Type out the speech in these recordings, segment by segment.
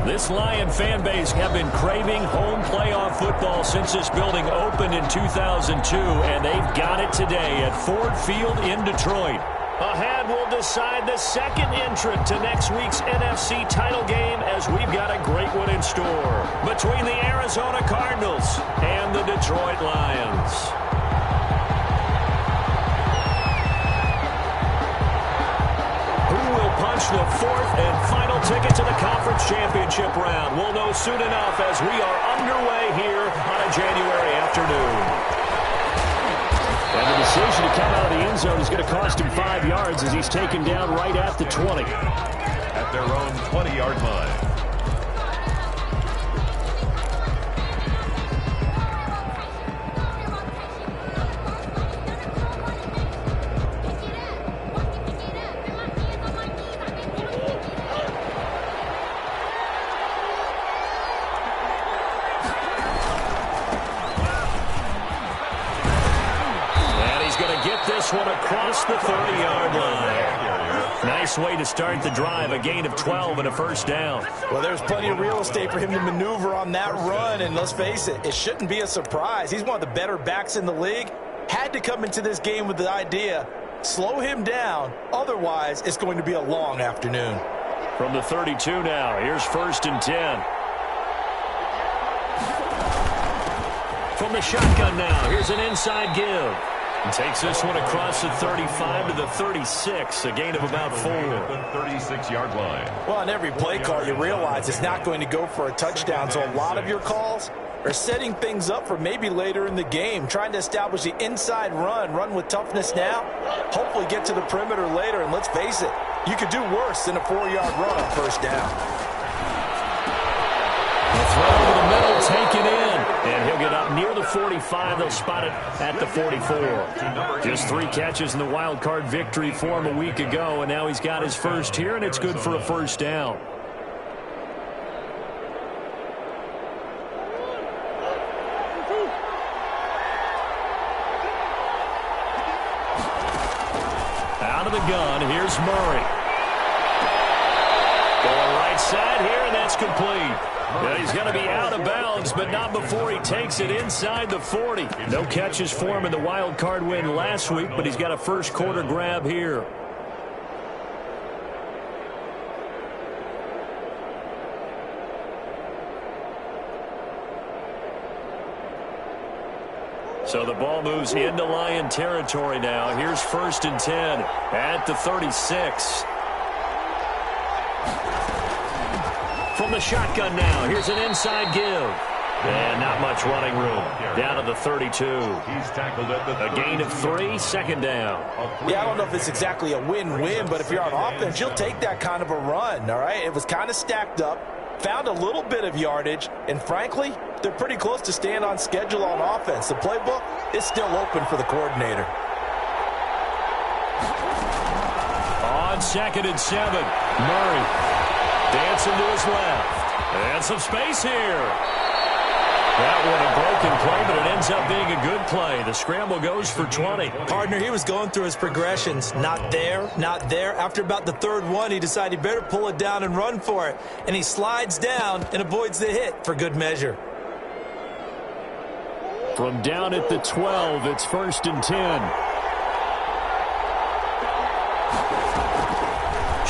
This Lion fan base have been craving home playoff football since this building opened in 2002, and they've got it today at Ford Field in Detroit. Ahead, we'll decide the second entrant to next week's NFC title game as we've got a great one in store between the Arizona Cardinals and the Detroit Lions. Who will punch the fourth and final ticket to the conference championship round? We'll know soon enough as we are underway here on a January afternoon. And the decision to come out of the end zone is going to cost him 5 yards as he's taken down right at the 20. At their own 20-yard line. One across the 30-yard line. Nice way to start the drive, a gain of 12 and a first down. Well, there's plenty of real estate for him to maneuver on that run, and let's face it, it shouldn't be a surprise. He's one of the better backs in the league. Had to come into this game with the idea, slow him down, otherwise it's going to be a long afternoon. From the 32 now, here's 1st and 10. From the shotgun now, here's an inside give. And takes this one across the 35 to the 36, a gain of about 4. At the 36-yard line. Well, on every play call, you realize it's not going to go for a touchdown, so a lot of your calls are setting things up for maybe later in the game, trying to establish the inside run with toughness now, hopefully get to the perimeter later, and let's face it, you could do worse than a 4-yard run on first down. Throw over the middle, taken in. And he'll get up near the 45. They'll spot it at the 44. Just 3 catches in the wild card victory for him a week ago, and now he's got his first here, and it's good for a first down. Out of the gun, here's Murray. Going right side here, and that's complete. Yeah, he's going to be out of bounds, but not before he takes it inside the 40. No catches for him in the wild card win last week, but he's got a first quarter grab here. So the ball moves into Lion territory now. Here's 1st and 10 at the 36. From the shotgun now, here's an inside give. And not much running room. Down to the 32. He's tackled at the 32. A gain of 3, second down. Yeah, I don't know if it's exactly a win-win, but if you're on offense, you'll take that kind of a run, all right? It was kind of stacked up, found a little bit of yardage, and frankly, they're pretty close to staying on schedule on offense. The playbook is still open for the coordinator. On 2nd and 7, Murray. Dancing to his left. And some space here. That one a broken play, but it ends up being a good play. The scramble goes for 20. Partner, he was going through his progressions. Not there, not there. After about the 3rd one, he decided he better pull it down and run for it. And he slides down and avoids the hit for good measure. From down at the 12, it's 1st and 10.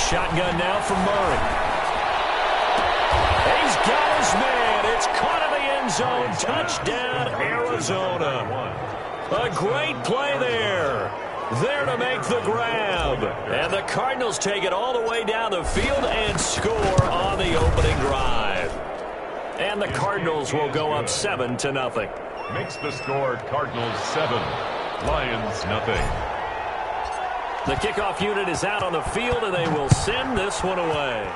Shotgun now from Murray. He's got his man. It's caught in the end zone. Touchdown, Arizona. A great play there. There to make the grab. And the Cardinals take it all the way down the field and score on the opening drive. And the Cardinals will go up 7-0. Makes the score Cardinals 7, Lions nothing. The kickoff unit is out on the field, and they will send this one away.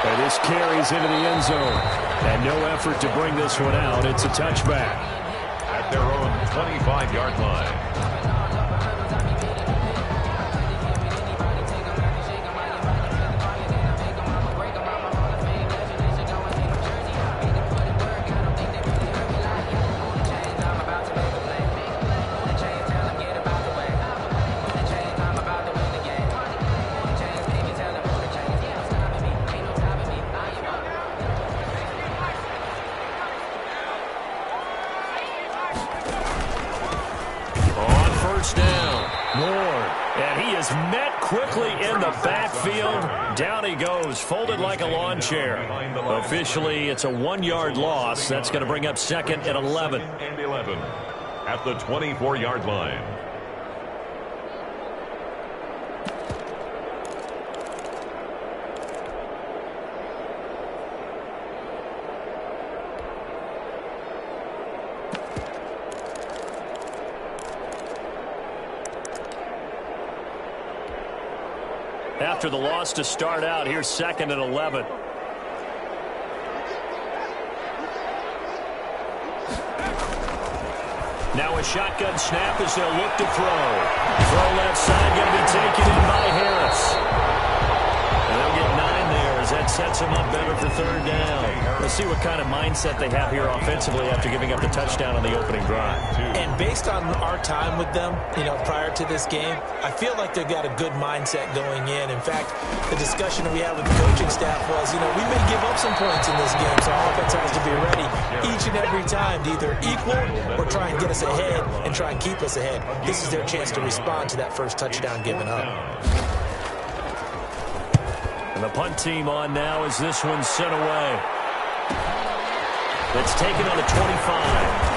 And this carries into the end zone. And no effort to bring this one out. It's a touchback. At their own 25-yard line. Quickly in the backfield. Down he goes, folded like a lawn chair. Officially, it's a 1-yard loss. That's going to bring up second and 11. And 11 at the 24-yard line. After the loss to start out, here's second and 11. Now a shotgun snap as they'll look to throw. Throw left side, going to be taken in by Harris. And they'll get 9 there as that sets them up better for third down. Let's see what kind of mindset they have here offensively after giving up the touchdown on the opening drive. And based on our time with them, prior to this game, I feel like they've got a good mindset going in. In fact, the discussion that we had with the coaching staff was, we may give up some points in this game, so our offense has to be ready each and every time to either equal or try and get us ahead and try and keep us ahead. This is their chance to respond to that first touchdown given up. And the punt team on now as this one's sent away. It's taken on the 25.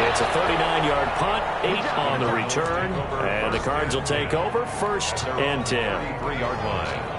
It's a 39-yard punt, 8 on the return, and the Cards will take over first and 10. 3-yard line.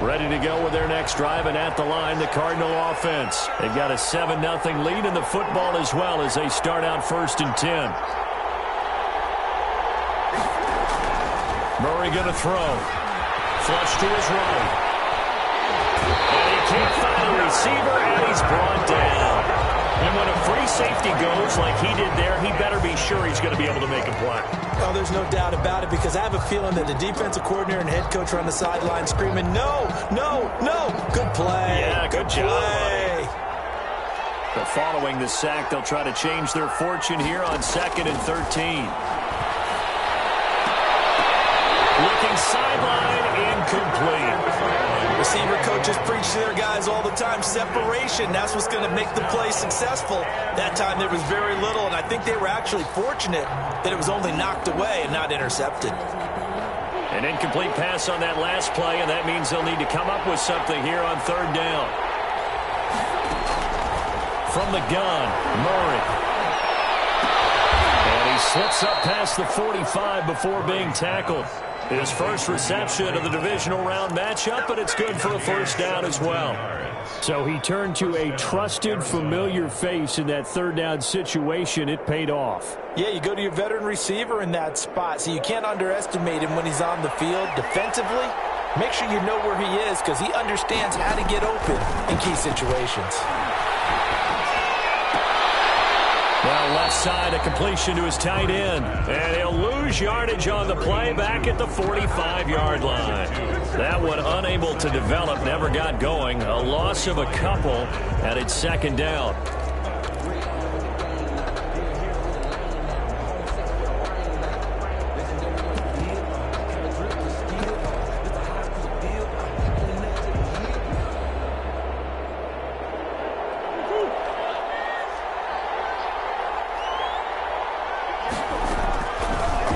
Ready to go with their next drive, and at the line, the Cardinal offense. They've got a 7-0 lead in the football as well as they start out 1st and 10. Murray going to throw. Flush to his right. And he can't find a receiver, and he's brought down. And when a free safety goes like he did there, he better be sure he's going to be able to make a play. Oh, there's no doubt about it, because I have a feeling that the defensive coordinator and head coach are on the sideline screaming, no, no, no. Good play. Yeah, good job. Play. But following the sack, they'll try to change their fortune here on 2nd and 13. Looking sideline, incomplete. Receiver coaches preach to their guys all the time, separation. That's what's going to make the play successful. That time there was very little, and I think they were actually fortunate that it was only knocked away and not intercepted. An incomplete pass on that last play, and that means they'll need to come up with something here on 3rd down. From the gun, Murray. And he slips up past the 45 before being tackled. His first reception of the divisional round matchup, but it's good for a 1st down as well. So he turned to a trusted, familiar face in that 3rd down situation. It paid off. Yeah, you go to your veteran receiver in that spot, so you can't underestimate him when he's on the field defensively. Make sure you know where he is, because he understands how to get open in key situations. Now left side, a completion to his tight end. And he'll lose yardage on the play back at the 45-yard line. That one unable to develop, never got going. A loss of a couple, and it's 2nd down.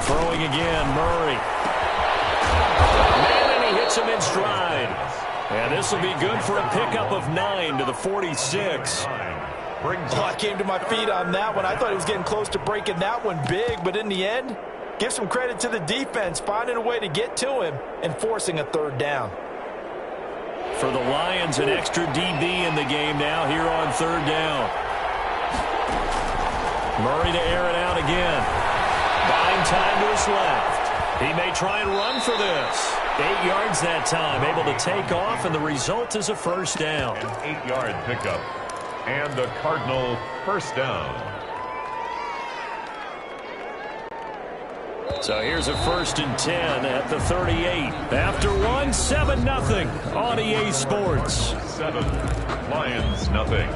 Throwing again, Murray. And he hits him in stride. And this will be good for a pickup of 9 to the 46. I came to my feet on that one. I thought he was getting close to breaking that one big, but in the end, give some credit to the defense, finding a way to get to him and forcing a 3rd down. For the Lions, an extra DB in the game now here on 3rd down. Murray to air it out again. Buying time to his left. He may try and run for this. 8 yards that time, able to take off, and the result is a 1st down. An 8-yard pickup, and the Cardinal 1st down. So here's a 1st and 10 at the 38. After one, 7-0 on EA Sports. 7, Lions nothing.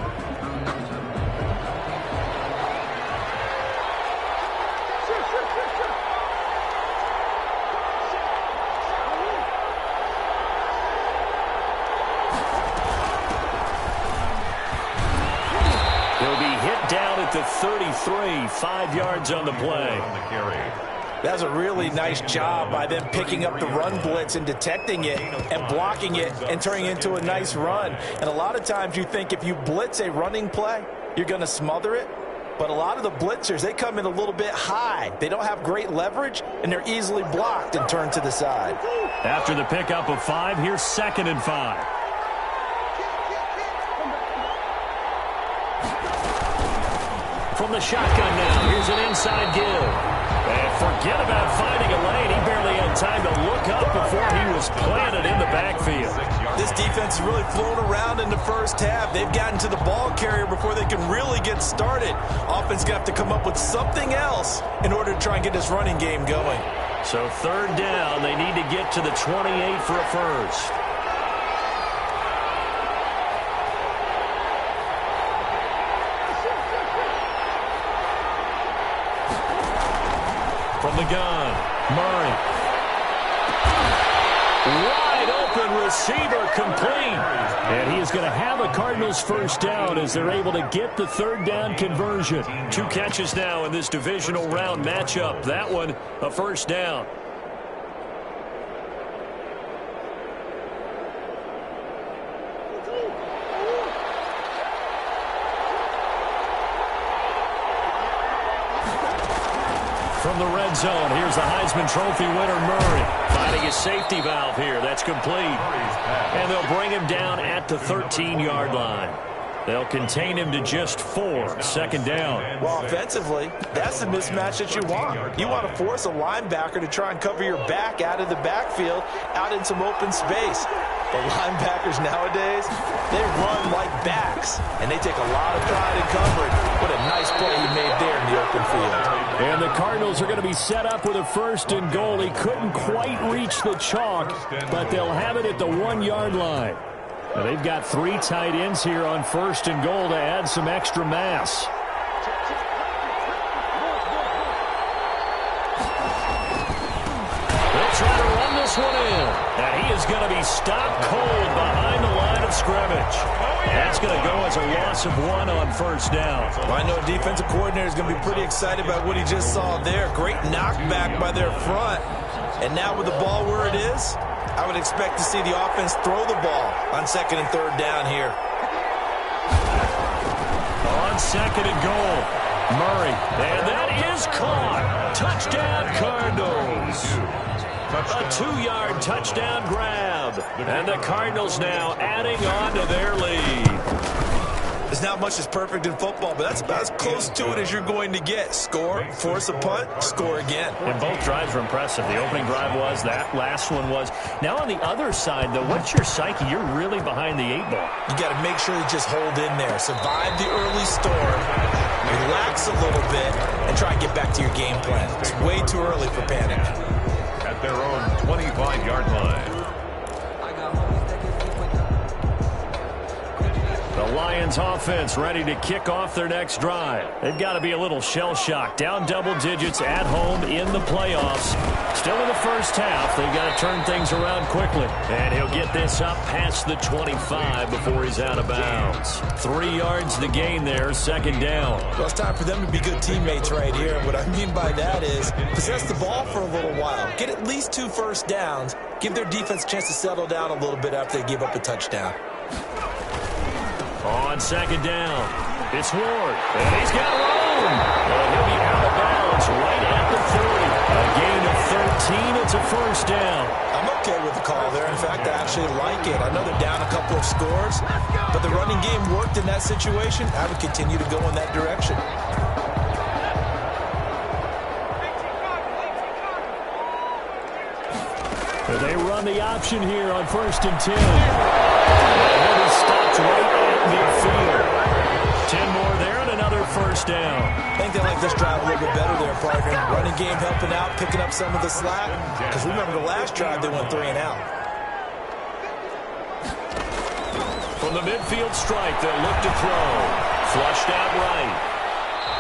Down at the 33, 5 yards on the play. That's a really nice job by them picking up the run blitz and detecting it and blocking it and turning it into a nice run. And a lot of times you think if you blitz a running play, you're going to smother it. But a lot of the blitzers, they come in a little bit high. They don't have great leverage, and they're easily blocked and turned to the side. After the pickup of 5, here's 2nd and 5. From the shotgun now, here's an inside give. And forget about finding a lane. He barely had time to look up before he was planted in the backfield. This defense has really flown around in the 1st half. They've gotten to the ball carrier before they can really get started. Offense got to come up with something else in order to try and get this running game going. So 3rd down, they need to get to the 28 for a 1st. From the gun, Murray. Wide open receiver, complete. And he is going to have a Cardinals 1st down as they're able to get the 3rd down conversion. 2 catches now in this divisional round matchup. That one, a 1st down. from the red zone. Here's the Heisman Trophy winner, Murray. Finding his safety valve here. That's complete. And they'll bring him down at the 13-yard line. They'll contain him to just 4. Second down. Well, offensively, that's the mismatch that you want. You want to force a linebacker to try and cover your back out of the backfield, out in some open space. But linebackers nowadays, they run like backs, and they take a lot of pride in coverage. What a nice play he made there in the open field. And the Cardinals are going to be set up with a 1st and goal. He couldn't quite reach the chalk, but they'll have it at the 1-yard line. Now they've got 3 tight ends here on 1st and goal to add some extra mass. They'll try to run this one in. And he is going to be stopped cold behind the line of scrimmage. That's going to go as a loss of 1 on 1st down. Well, I know a defensive coordinator is going to be pretty excited about what he just saw there. Great knockback by their front. And now with the ball where it is, I would expect to see the offense throw the ball on 2nd and 3rd down here. On 2nd and goal, Murray. And that is caught. Touchdown, Cardinals. A 2-yard touchdown grab. And the Cardinals now adding on to their lead. There's not much that's perfect in football, but that's about as close to it as you're going to get. Score, force a punt, score again. And both drives were impressive. The opening drive was, that last one was. Now on the other side, though, what's your psyche? You're really behind the 8 ball. You got to make sure you just hold in there. Survive the early storm, relax a little bit, and try and get back to your game plan. It's way too early for panic. At their own 25-yard line. The Lions offense ready to kick off their next drive. They've got to be a little shell-shocked. Down double digits at home in the playoffs. Still in the first half. They've got to turn things around quickly. And he'll get this up past the 25 before he's out of bounds. 3 yards to gain there, 2nd down. Well, it's time for them to be good teammates right here. What I mean by that is possess the ball for a little while. Get at least 2 first downs. Give their defense a chance to settle down a little bit after they give up a touchdown. On 2nd down, it's Ward, and he's got room. And he'll be out of bounds right at the 30. A gain of 13, it's a 1st down. I'm okay with the call there. In fact, I actually like it. I know they're down a couple of scores, but the running game worked in that situation. I would continue to go in that direction. They run the option here on 1st and 10. And he stopped right at midfield. 10 more there and another 1st down. I think they like this drive a little bit better there, partner. Running game helping out, picking up some of the slack. Because remember the last drive, they went 3 and out. From the midfield strike, they'll look to throw. Flushed out right.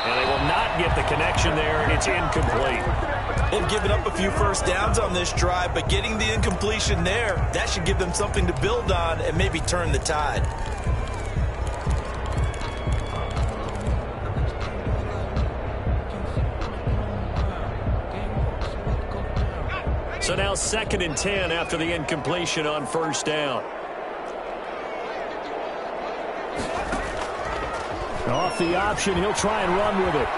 And they will not get the connection there. It's incomplete. They've given up a few first downs on this drive, but getting the incompletion there, that should give them something to build on and maybe turn the tide. So now 2nd and 10 after the incompletion on 1st down. Off the option, he'll try and run with it.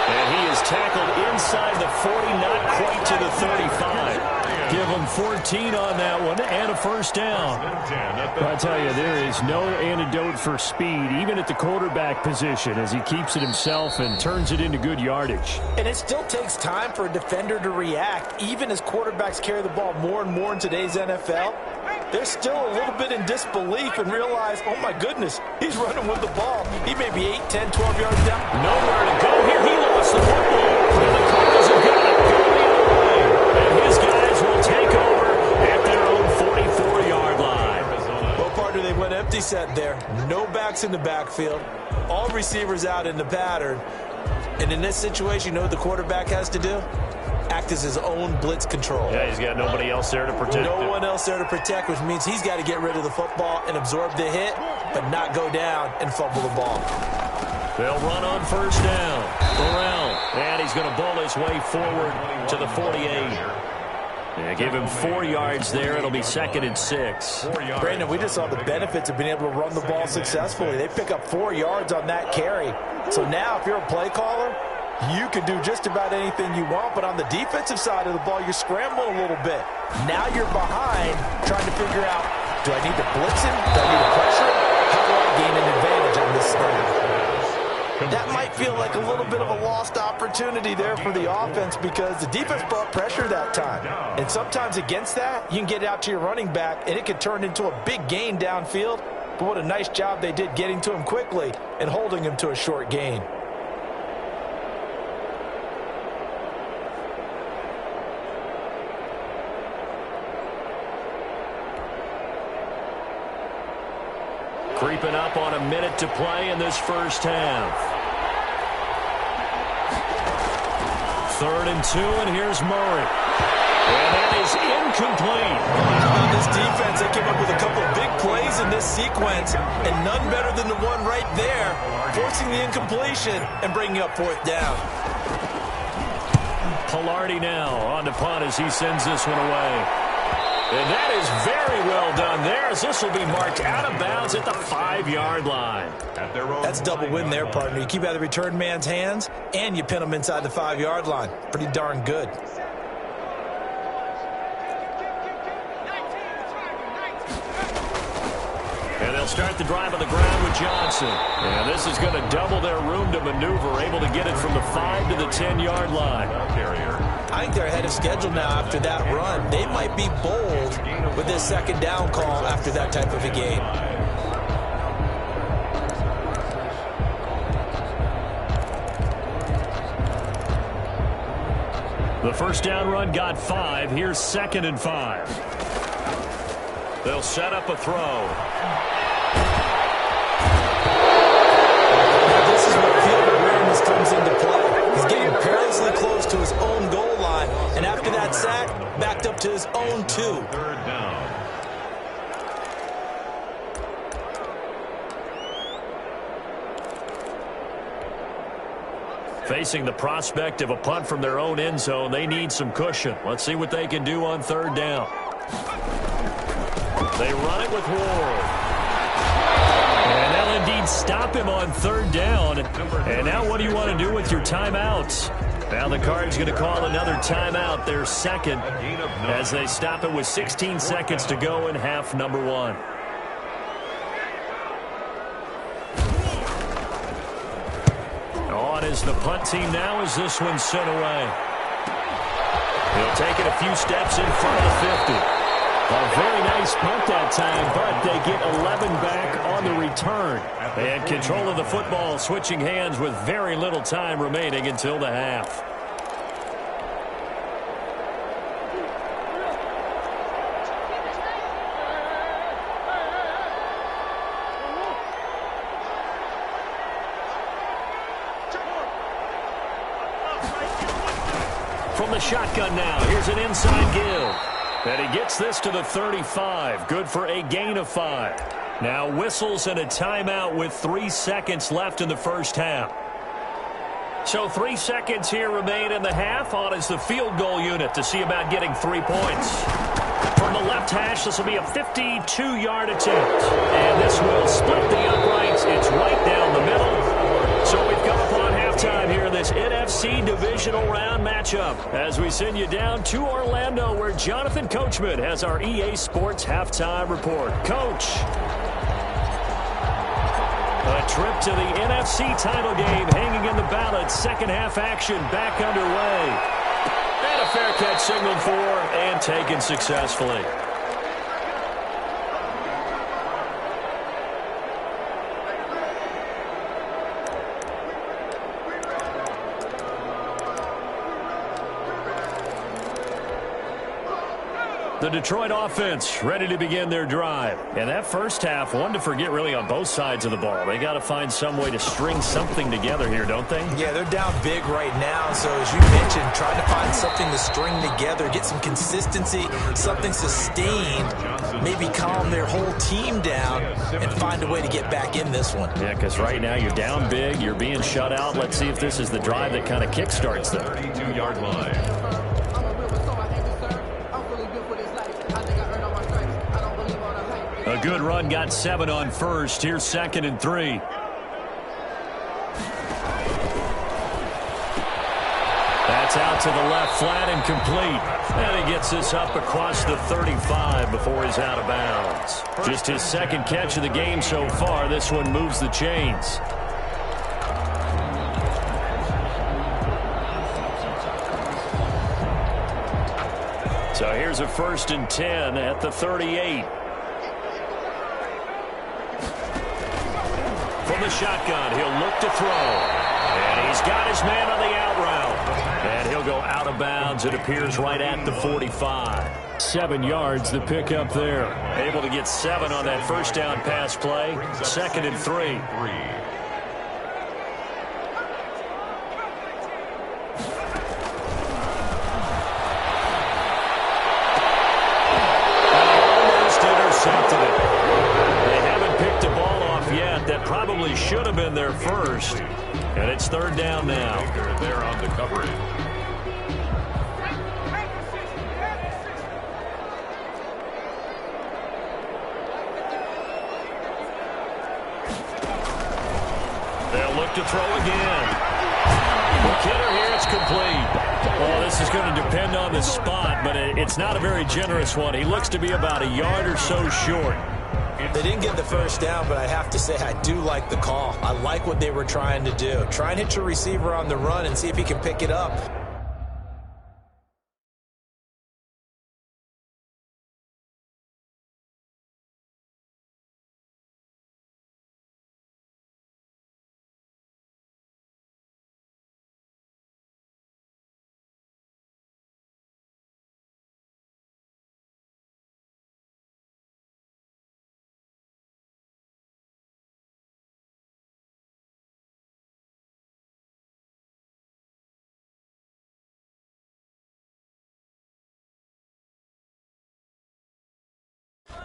And he is tackled inside the 40, not quite to the 35. Give him 14 on that one and a 1st down. I tell you, there is no antidote for speed, even at the quarterback position, as he keeps it himself and turns it into good yardage. And it still takes time for a defender to react, even as quarterbacks carry the ball more and more in today's NFL. They're still a little bit in disbelief and realize, oh my goodness, he's running with the ball. He may be 8, 10, 12 yards down. Nowhere to go here. He lost the football. And the Cardinals have got it going the other way. And his guys will take over at their own 44-yard line. Well, partner, they went empty set there. No backs in the backfield. All receivers out in the pattern. And in this situation, you know what the quarterback has to do? Act as his own blitz control. Yeah, he's got nobody else there to protect No him. one else there to protect, which means he's got to get rid of the football and absorb the hit, but not go down and fumble the ball. They'll run on 1st down. Burrell, and he's going to bowl his way forward to the 48. Yeah, give him 4 yards there. It'll be 2nd and 6. Brandon, we just saw the benefits of being able to run the ball successfully. They pick up 4 yards on that carry. So now if you're a play caller, You can do just about anything you want, but on the defensive side of the ball, you're scrambling a little bit. Now you're behind, trying to figure out, do I need to blitz him? Do I need to pressure him? How do I gain an advantage on this snap? That might feel like a little bit of a lost opportunity there for the offense because the defense brought pressure that time. And sometimes against that, you can get out to your running back, and it can turn into a big gain downfield. But what a nice job they did getting to him quickly and holding him to a short gain. Creeping up on a minute to play in this first half. 3rd and 2, and here's Murray. And that is incomplete. On this defense, they came up with a couple of big plays in this sequence, and none better than the one right there, forcing the incompletion and bringing up 4th down. Pilardi now on the punt as he sends this one away. And that is very well done there as this will be marked out of bounds at the 5-yard line. That's double win there, partner. You keep out of the return man's hands, and you pin him inside the 5-yard line. Pretty darn good. And they'll start the drive on the ground with Johnson. And this is going to double their room to maneuver, able to get it from the 5 to the 10-yard line. I think they're ahead of schedule now after that run. They might be bold with this 2nd down call after that type of a game. The first down run got 5. Here's 2nd and 5. They'll set up a throw. This is where field awareness comes into play. He's getting perilously close to his own goal line, and after that sack, backed up to his own 2. 3rd down. Facing the prospect of a punt from their own end zone, they need some cushion. Let's see what they can do on 3rd down. They run it with Ward. And they'll indeed stop him on 3rd down. And now what do you want to do with your timeouts? Now the Cards going to call another timeout, their 2nd, as they stop it with 16 seconds to go in half number 1. On is the punt team now as this one's sent away. He'll take it a few steps in front of the 50. A very nice punt that time, but they get 11 back on the return. And control of the football switching hands with very little time remaining until the half. From the shotgun now, here's an inside give. And he gets this to the 35. Good for a gain of 5. Now whistles and a timeout with 3 seconds left in the first half. So 3 seconds here remain in the half. On is the field goal unit to see about getting 3 points. From the left hash, this will be a 52-yard attempt. And this will split the uprights. It's right down the middle. So we've come upon halftime here in this NFC divisional round matchup as we send you down to Orlando where Jonathan Coachman has our EA Sports halftime report. Coach. A trip to the NFC title game hanging in the balance. Second half action back underway. And a fair catch signaled for and taken successfully. The Detroit offense ready to begin their drive. And that first half, one to forget really on both sides of the ball. They got to find some way to string something together here, don't they? Yeah, they're down big right now. So as you mentioned, trying to find something to string together, get some consistency, something sustained, maybe calm their whole team down and find a way to get back in this one. Yeah, because right now you're down big, you're being shut out. Let's see if this is the drive that kind of kickstarts them. 32-yard line. A good run, got 7 on first. Here's 2nd and 3. out to the left, flat and complete. And he gets this up across the 35 before he's out of bounds. Just his second catch of the game so far. This one moves the chains. So here's a 1st and 10 at the 38. From the shotgun, he'll look to throw. And he's got his man on the out route. And he'll go out of bounds. It appears right at the 45. 7 yards, the pickup there. Able to get 7 on that first down pass play. 2nd and 3. Intercepted it. They haven't picked a ball off yet. That probably should have been their first. And it's 3rd down now. They're on the coverage. They'll look to throw again. McKinnon here, it's complete. Well, this is going to depend on the spot, but it's not a very generous one. He looks to be about a yard or so short. They didn't get the first down, but I have to say I do like the call. I like what they were trying to do. Try and hit your receiver on the run and see if he can pick it up.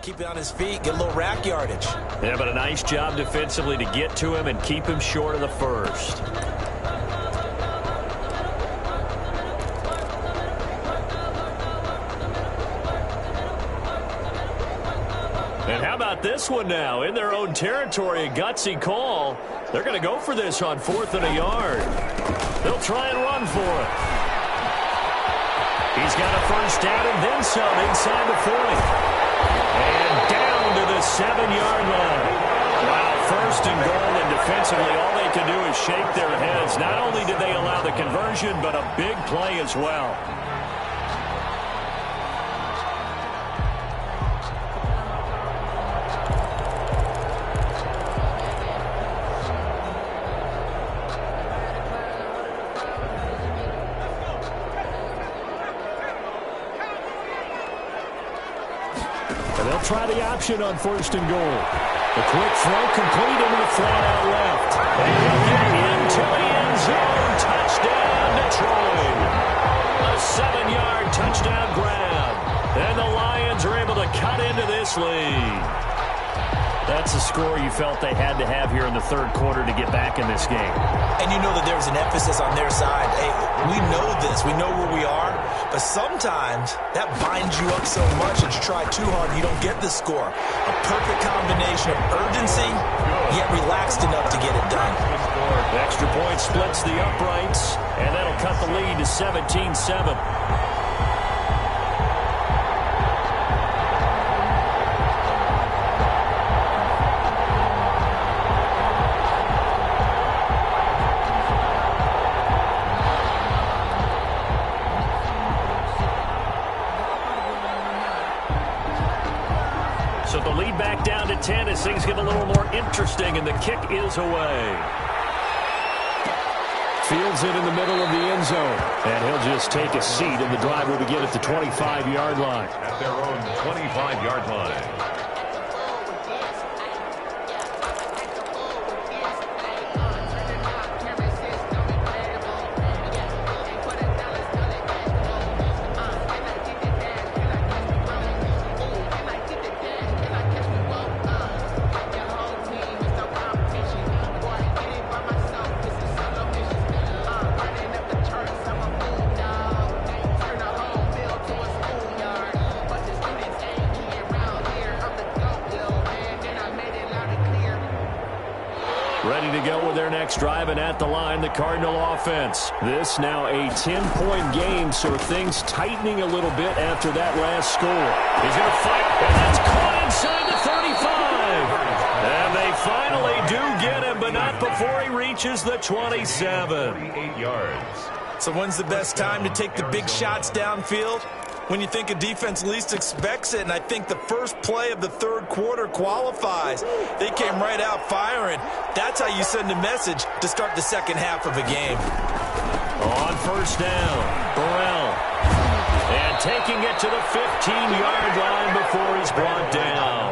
Keep it on his feet, get a little rack yardage. Yeah, but a nice job defensively to get to him and keep him short of the first. And how about this one now? In their own territory, a gutsy call. They're going to go for this on 4th and a yard. They'll try and run for it. He's got a first down and then some inside the 40. And down to the 7-yard line. Wow, 1st and goal, and defensively all they can do is shake their heads. Not only did they allow the conversion, but a big play as well. Try the option on 1st and goal. The quick throw complete into the flat out left. And he'll get into the end zone. Touchdown, Detroit. A 7-yard touchdown grab. And the Lions are able to cut into this lead. That's a score you felt they had to have here in the 3rd quarter to get back in this game. And you know that there was an emphasis on their side. Hey, we know this. We know where we are. But sometimes that binds you up so much that you try too hard and you don't get the score. A perfect combination of urgency, yet relaxed enough to get it done. The extra point splits the uprights, and that'll cut the lead to 17-7. So the lead back down to 10 as things get a little more interesting, and the kick is away. Fields it in the middle of the end zone, and he'll just take a seat, and the drive will begin at the 25-yard line. At their own 25-yard line. go with their next drive, and at the line, the Cardinal offense. This now a 10-point game, so things tightening a little bit after that last score. He's going to fight, and that's caught inside the 35. And they finally do get him, but not before he reaches the 27. 38 yards. So when's the best time to take the big shots downfield? When you think a defense least expects it, and I think the first play of the third quarter qualifies. They came right out firing. That's how you send a message to start the second half of a game. On first down, Burrell. And taking it to the 15-yard line before he's brought down.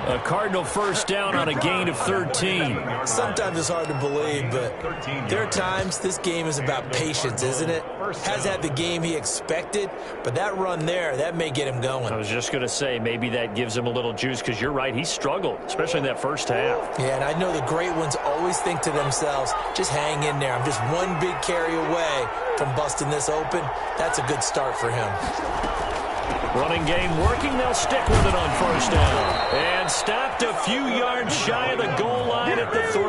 A Cardinal first down on a gain of 13. Sometimes it's hard to believe, but there are times this game is about patience, isn't it? Has had the game he expected, but that run there, that may get him going. I was just going to say, maybe that gives him a little juice, because you're right, he struggled, especially in that first half. Yeah, and I know the great ones always think to themselves, just hang in there. I'm just one big carry away from busting this open. That's a good start for him. Running game working. They'll stick with it on first down. And stopped a few yards shy of the goal line at the 3.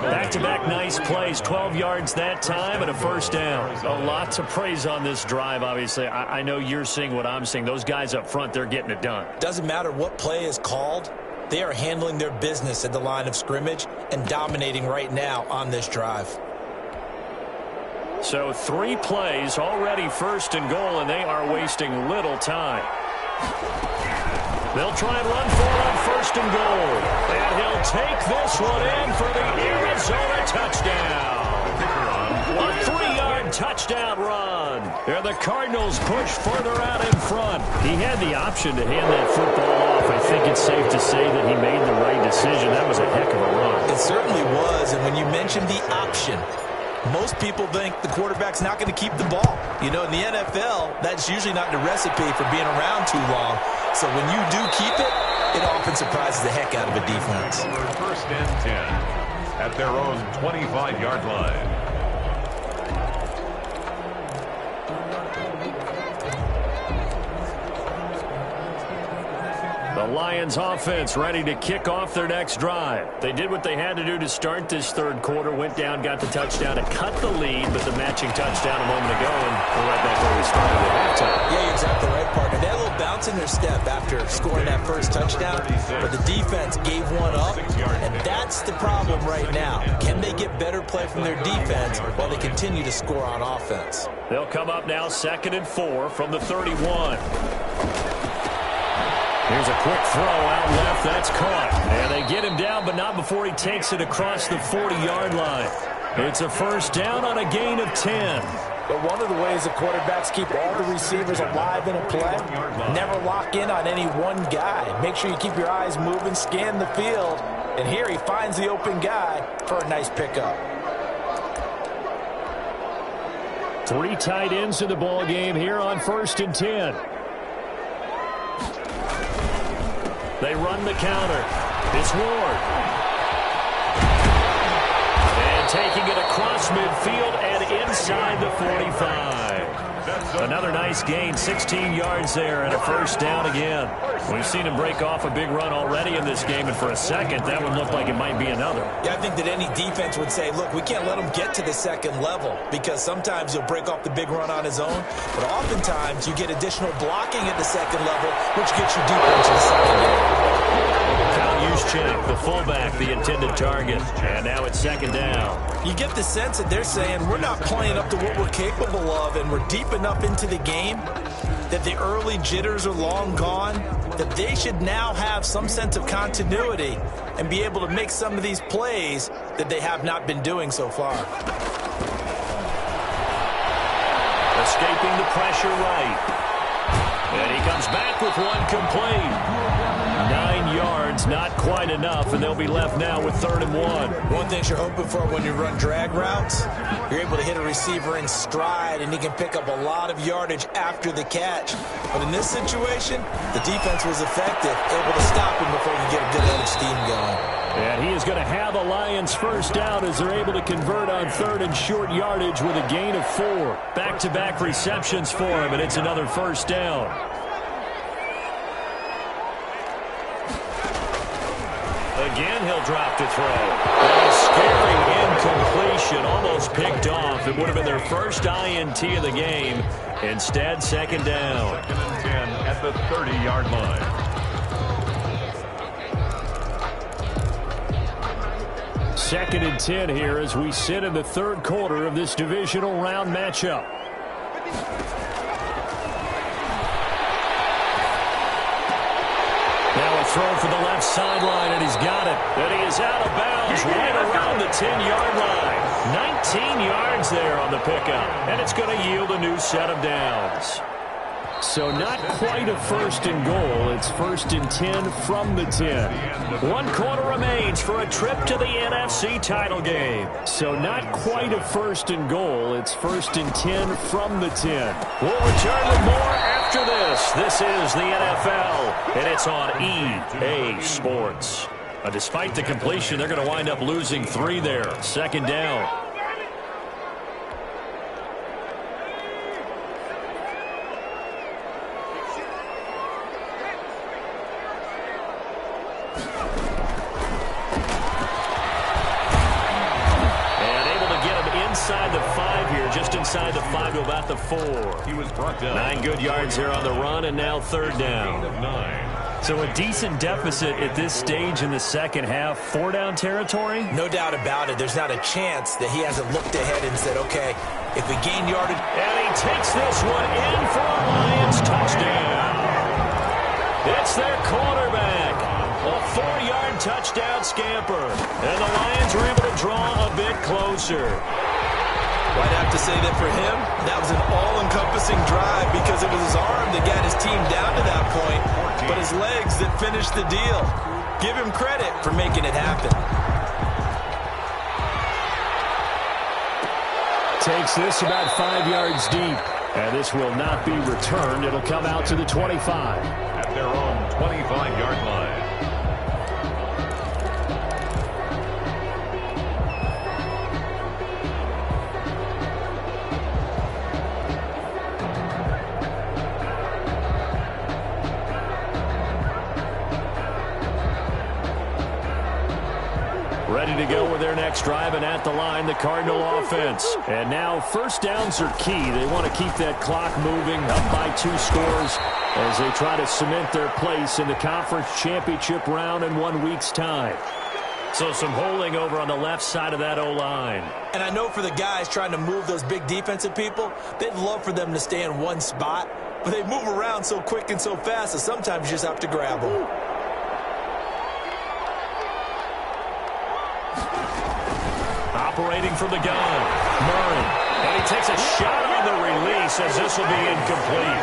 Back-to-back nice plays. 12 yards that time and a first down. A lot to praise on this drive, obviously. I know you're seeing what I'm seeing. Those guys up front, they're getting it done. Doesn't matter what play is called. They are handling their business at the line of scrimmage and dominating right now on this drive. So 3 plays, already first and goal, and they are wasting little time. They'll try and run for it on first and goal. And he'll take this one in for the Arizona touchdown. A 3-yard touchdown run. And the Cardinals push further out in front. He had the option to hand that football off. I think it's safe to say that he made the right decision. That was a heck of a run. It certainly was, and when you mentioned the option, most people think the quarterback's not going to keep the ball. You know, in the NFL, that's usually not the recipe for being around too long. So when you do keep it, it often surprises the heck out of a defense. First and 10 at their own 25-yard line. The Lions offense ready to kick off their next drive. They did what they had to do to start this third quarter, went down, got the touchdown to cut the lead, but the matching touchdown a moment ago, and we're right back where we started at halftime. Yeah, you're exactly right, partner. They had a little bounce in their step after scoring that first touchdown, but the defense gave one up, and that's the problem right now. Can they get better play from their defense while they continue to score on offense? They'll come up now 2nd and 4 from the 31. Here's a quick throw out left. That's caught. And they get him down, but not before he takes it across the 40-yard line. It's a first down on a gain of 10. But one of the ways the quarterbacks keep all the receivers alive in a play, never lock in on any one guy. Make sure you keep your eyes moving, scan the field. And here he finds the open guy for a nice pickup. 3 tight ends in the ball game here on 1st and 10. They run the counter. It's Ward. And taking it across midfield and inside the 45. Another nice gain, 16 yards there, and a first down again. We've seen him break off a big run already in this game, and for a second, that one looked like it might be another. Yeah, I think that any defense would say, look, we can't let him get to the second level, because sometimes he'll break off the big run on his own, but oftentimes you get additional blocking at the second level, which gets you deeper into the secondary. Juszczyk, the fullback, the intended target. And now it's 2nd down. You get the sense that they're saying we're not playing up to what we're capable of, and we're deep enough into the game that the early jitters are long gone, that they should now have some sense of continuity and be able to make some of these plays that they have not been doing so far. Escaping the pressure right. And he comes back with one complete. 9 yards, not quite enough, and they'll be left now with 3rd and 1. One thing you're hoping for when you run drag routes, you're able to hit a receiver in stride, and he can pick up a lot of yardage after the catch. But in this situation, the defense was effective, able to stop him before he could get a good head of steam going. And he is going to have a Lions first down as they're able to convert on 3rd and short yardage with a gain of 4. Back-to-back receptions for him, and it's another first down. Again, he'll drop to throw. A scary incompletion, almost picked off. It would have been their first INT of the game. Instead, second down. 2nd and 10 at the 30-yard line. Second and 10 here as we sit in the third quarter of this divisional round matchup. Now a throw for the left sideline, and he's got it. And he is out of bounds right around the 10-yard line. 19 yards there on the pickup, and it's going to yield a new set of downs. So not quite a first and goal. It's 1st and 10 from the 10. 1 quarter remains for a trip to the NFC title game. So not quite a first and goal. It's 1st and 10 from the 10. We'll return with more after this. This is the NFL, and it's on EA Sports. Despite the completion, they're going to wind up losing 3 there. Second down. Inside the 5 here, just inside the 5 to about the 4. He was brought down. 9 good yards here on the run, and now third down. 9. So a decent deficit at this stage in the second half. 4-down territory? No doubt about it. There's not a chance that he hasn't looked ahead and said, okay, if we gain yardage. And he takes this one in for a Lions touchdown. It's their quarterback. A 4-yard touchdown scamper. And the Lions were able to draw a bit closer. I'd have to say that for him, that was an all-encompassing drive because it was his arm that got his team down to that point, but his legs that finished the deal. Give him credit for making it happen. Takes this about 5 yards deep, and this will not be returned. It'll come out to the 25. At their own 25-yard line. Ready to go with their next drive, and at the line, the Cardinal offense. And now first downs are key. They want to keep that clock moving, up by 2 scores as they try to cement their place in the conference championship round in 1 week's time. So some holding over on the left side of that O-line. And I know for the guys trying to move those big defensive people, they'd love for them to stay in one spot, but they move around so quick and so fast that sometimes you just have to grab them. Operating from the gun, Murray. And he takes a shot on the release as this will be incomplete.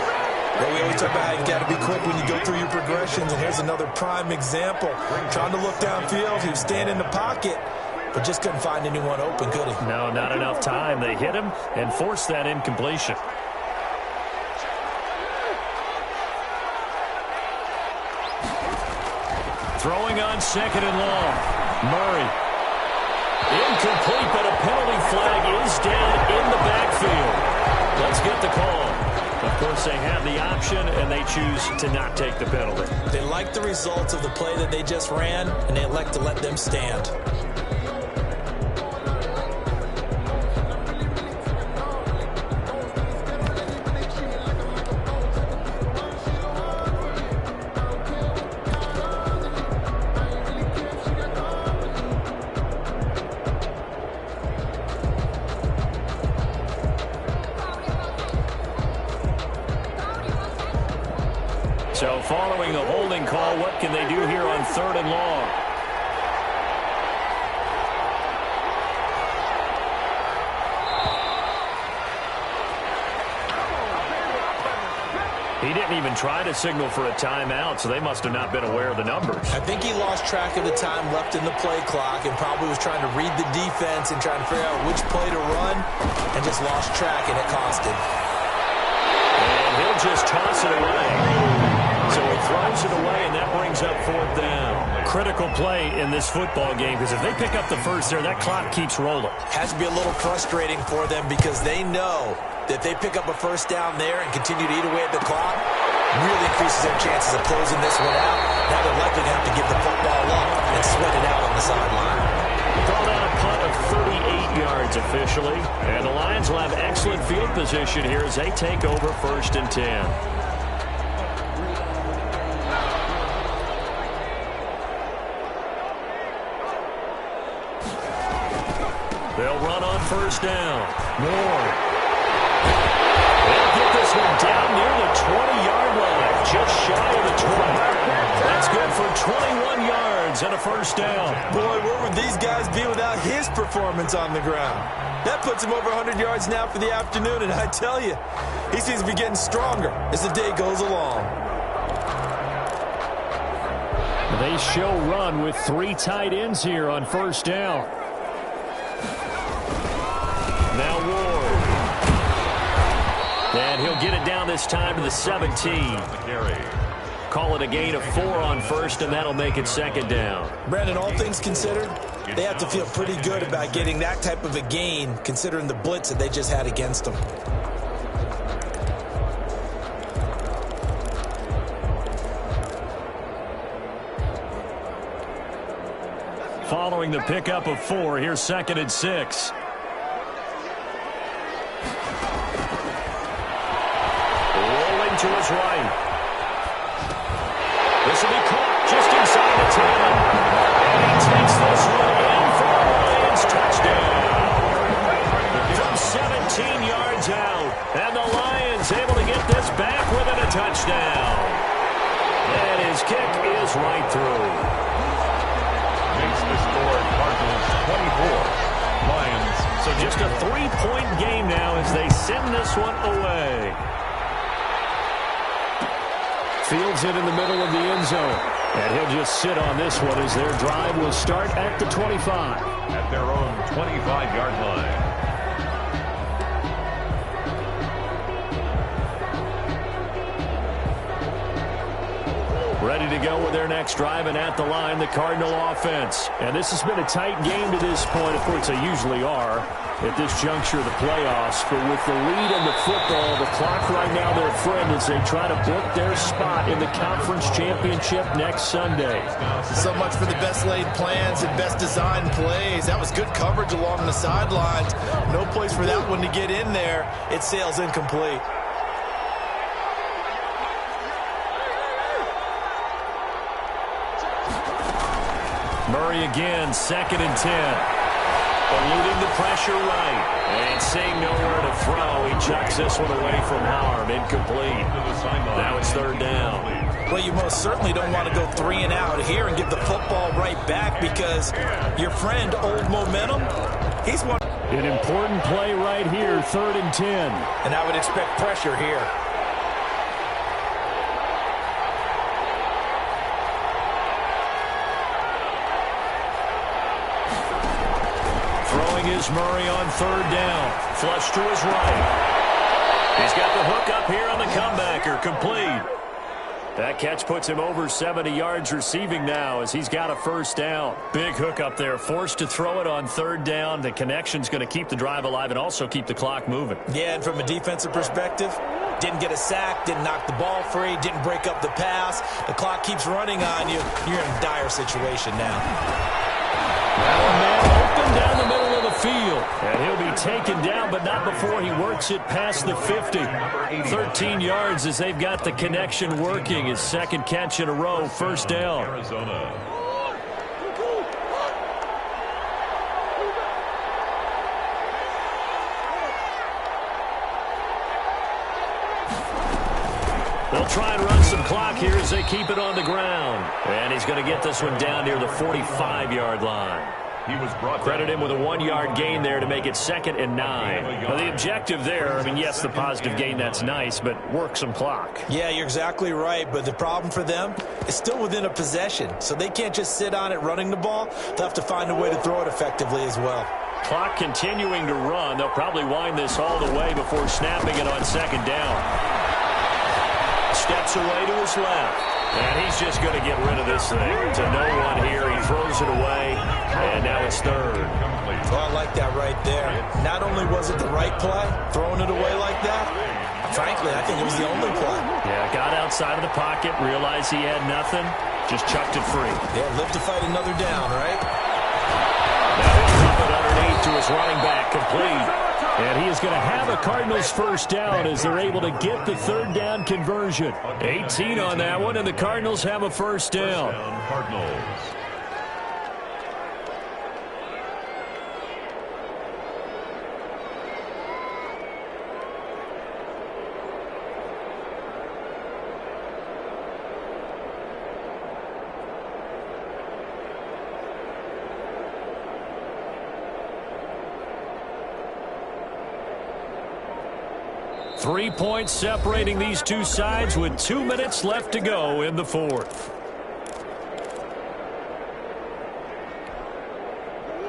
Well, we always talk about how you got to be quick when you go through your progressions, and here's another prime example. Trying to look downfield, he was standing in the pocket, but just couldn't find anyone open, could he? No, not enough time. They hit him and forced that incompletion. Throwing on 2nd and long, Murray. Incomplete, but a penalty flag is down in the backfield. Let's get the call. Of course, they have the option, and they choose to not take the penalty. They like the results of the play that they just ran, and they elect to let them stand. So following the holding call, what can they do here on 3rd and long? He didn't even try to signal for a timeout, so they must have not been aware of the numbers. I think he lost track of the time left in the play clock and probably was trying to read the defense and trying to figure out which play to run and just lost track, and it cost him. And he'll just toss it away. So he throws it away, and that brings up 4th down. Critical play in this football game, because if they pick up the first there, that clock keeps rolling. Has to be a little frustrating for them because they know that if they pick up a first down there and continue to eat away at the clock, really increases their chances of closing this one out. Now they're likely to have to give the football up and sweat it out on the sideline. Called out a punt of 38 yards officially. And the Lions will have excellent field position here as they take over 1st and 10. They'll run on 1st down. Moore. They'll get this one down near the 20-yard line, just shy of the 20. That's good for 21 yards and a 1st down. Boy, where would these guys be without his performance on the ground? That puts him over 100 yards now for the afternoon, and I tell you, he seems to be getting stronger as the day goes along. They show run with 3 tight ends here on 1st down. Now Ward. And he'll get it down this time to the 17. Call it a gain of 4 on 1st, and that'll make it 2nd down. Brandon, all things considered, they have to feel pretty good about getting that type of a gain, considering the blitz that they just had against them. Following the pickup of 4, here's 2nd and 6. Rolling to his right. This will be caught just inside the 10. And he takes this one in for a Lions touchdown. From 17 yards out. And the Lions able to get this back within a touchdown. And his kick is right through. Makes the score Cardinals 24. Lions. So just a 3-point game now as they send this one away. Fields it in the middle of the end zone. And he'll just sit on this one as their drive will start at the 25. At their own 25-yard line. Ready to go with their next drive, and at the line, the Cardinal offense. And this has been a tight game to this point. Of course, they usually are at this juncture of the playoffs. But with the lead in the football, the clock right now their friend as they try to book their spot in the conference championship next Sunday. So much for the best laid plans and best designed plays. That was good coverage along the sidelines. No place for that one to get in there. It sails incomplete. Murray again, 2nd and 10. Eluding the pressure right. And seeing nowhere to throw, he chucks this one away from harm. Incomplete. Now it's 3rd down. Well, you most certainly don't want to go 3 and out here and give the football right back because your friend, Old Momentum, he's one. An important play right here, 3rd and 10. And I would expect pressure here. Is Murray on 3rd down. Flush to his right. He's got the hook up here on the comebacker. Complete. That catch puts him over 70 yards receiving now as he's got a 1st down. Big hook up there. Forced to throw it on 3rd down. The connection's going to keep the drive alive and also keep the clock moving. Yeah, and from a defensive perspective, didn't get a sack, didn't knock the ball free, didn't break up the pass. The clock keeps running on you. You're in a dire situation now. Now a man open down the middle of the field. And he'll be taken down, but not before he works it past the 50. 13 yards as they've got the connection working. His 2nd catch in a row, 1st down. Arizona. They'll try and run some clock here as they keep it on the ground. And he's going to get this one down near the 45-yard line. He was brought Credit him with a 1-yard gain there to make it 2nd and 9. Now, the objective there, I mean, yes, the positive gain, that's nice, but work some clock. Yeah, you're exactly right, but the problem for them is still within a possession, so they can't just sit on it running the ball. They'll have to find a way to throw it effectively as well. Clock continuing to run. They'll probably wind this all the way before snapping it on 2nd down. Steps away to his left. And he's just going to get rid of this thing. To no one here. He throws it away. And now it's 3rd. Oh, I like that right there. Not only was it the right play, throwing it away like that, frankly, I think it was the only play. Yeah, got out outside of the pocket, realized he had nothing, just chucked it free. Yeah, live to fight another down, right? Now he'll drop it underneath to his running back, complete. And he is going to have a Cardinals first down as they're able to get the third down conversion. 18 on that one, and the Cardinals have a first down. Cardinals. Three points separating these two sides with 2 minutes left to go in the fourth.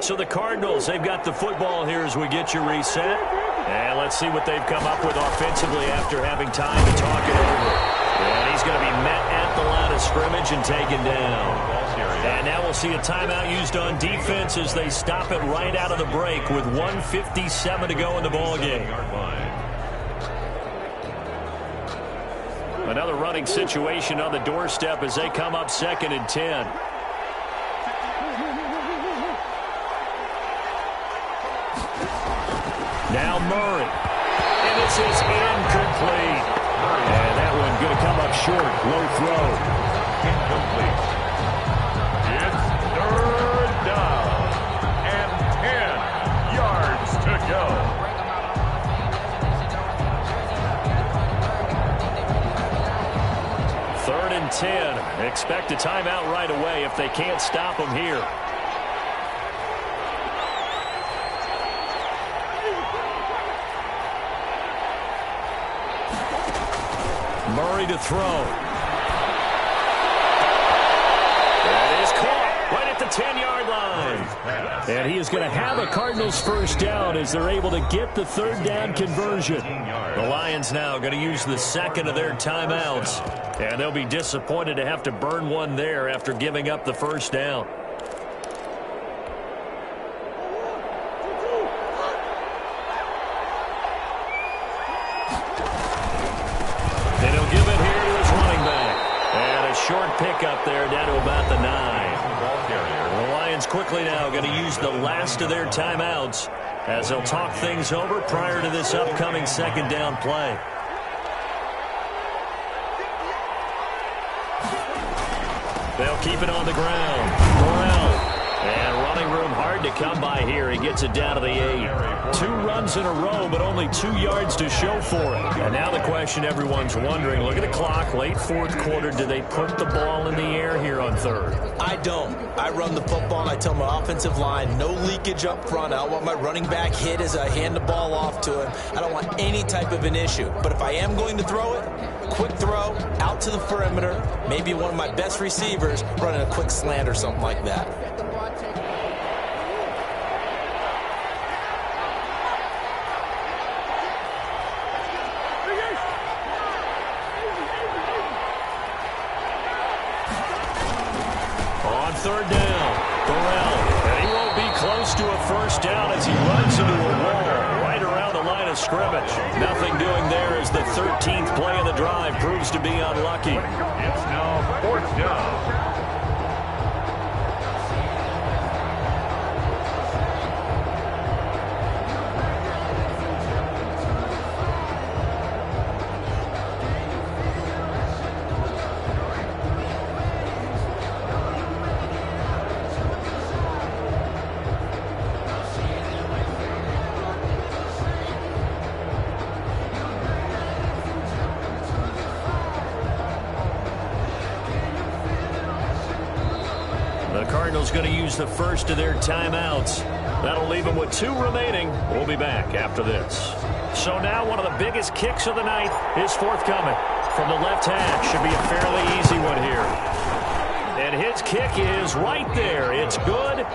So the Cardinals, they've got the football here as we get you reset. And let's see what they've come up with offensively after having time to talk it over. And he's going to be met at the line of scrimmage and taken down. And now we'll see a timeout used on defense as they stop it right out of the break with 1:57 to go in the ballgame. Another running situation on the doorstep as they come up 2nd and 10. Now Murray. And this is incomplete. And that one going to come up short. Low throw. Incomplete. It's third down. And 10 yards to go. Third and 10. Expect a timeout right away if they can't stop them here. Murray to throw. That is caught right at the 10-yard line. And he is going to have a Cardinals first down as they're able to get the third down conversion. The Lions now going to use the second of their timeouts. And they'll be disappointed to have to burn one there after giving up the first down. And he'll give it here to his running back. And a short pickup there down to about the 9. The Lions quickly now going to use the last of their timeouts as they'll talk things over prior to this upcoming second down play. They'll keep it on the ground. Burrell. And running room hard to come by here. He gets it down to the 8. 2 runs in a row, but only 2 yards to show for it. And now the question everyone's wondering, look at the clock, late fourth quarter, do they put the ball in the air here on third? I don't. I run the football, and I tell my offensive line, no leakage up front. I don't want my running back hit as I hand the ball off to him. I don't want any type of an issue. But if I am going to throw it, quick throw, out to the perimeter, maybe one of my best receivers running a quick slant or something like that. On third down, Burrell. And he won't be close to a first down as he runs into a wall right around the line of scrimmage. Nothing doing there as the 13th play of the drive proves to be unlucky. It's now 4th down. Cardinals going to use the first of their timeouts. That'll leave them with 2 remaining. We'll be back after this. So now one of the biggest kicks of the night is forthcoming. From the left hash, should be a fairly easy one here. And his kick is right there. It's good.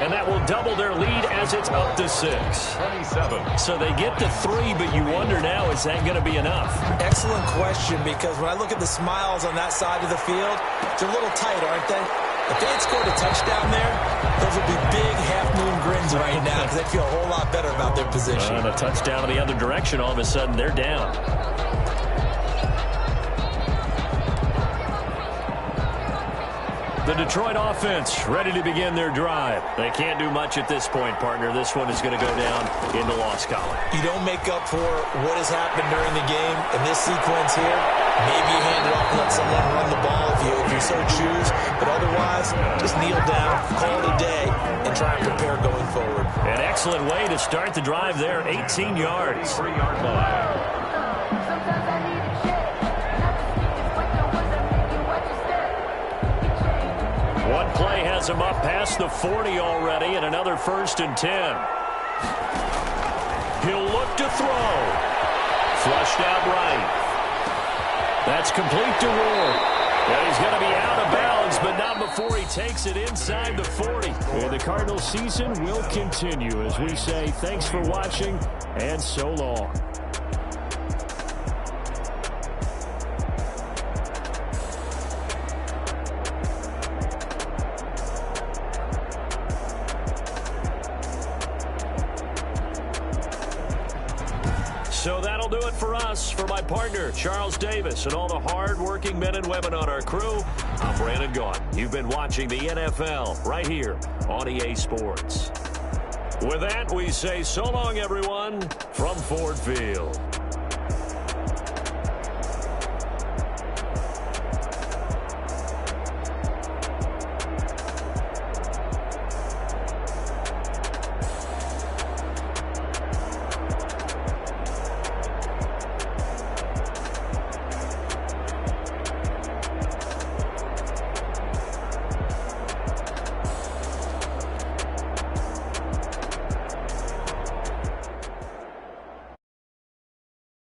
And that will double their lead as it's up to 6. 27. So they get to 3, but you wonder now, is that going to be enough? Excellent question, because when I look at the smiles on that side of the field, they're a little tight, aren't they? If they had scored a touchdown there, those would be big half-moon grins right now because they feel a whole lot better about their position. And a touchdown in the other direction, all of a sudden, they're down. The Detroit offense ready to begin their drive. They can't do much at this point, partner. This one is going to go down in the loss column. You don't make up for what has happened during the game. In this sequence here, maybe you hand it off and let someone run the ball if you so choose. But otherwise, just kneel down, call it a day, and try and prepare going forward. An excellent way to start the drive there, 18 yards. 3-yard line. One play has him up past the 40 already, and another 1st and 10. He'll look to throw. Flushed out right. That's complete to Ward. And he's going to be out of bounds, but not before he takes it inside the 40. And the Cardinals season will continue as we say thanks for watching and so long. So that'll do it for us. For my partner, Charles Davis, and all the hard-working men and women on our crew, I'm Brandon Gaughan. You've been watching the NFL right here on EA Sports. With that, we say so long, everyone, from Ford Field.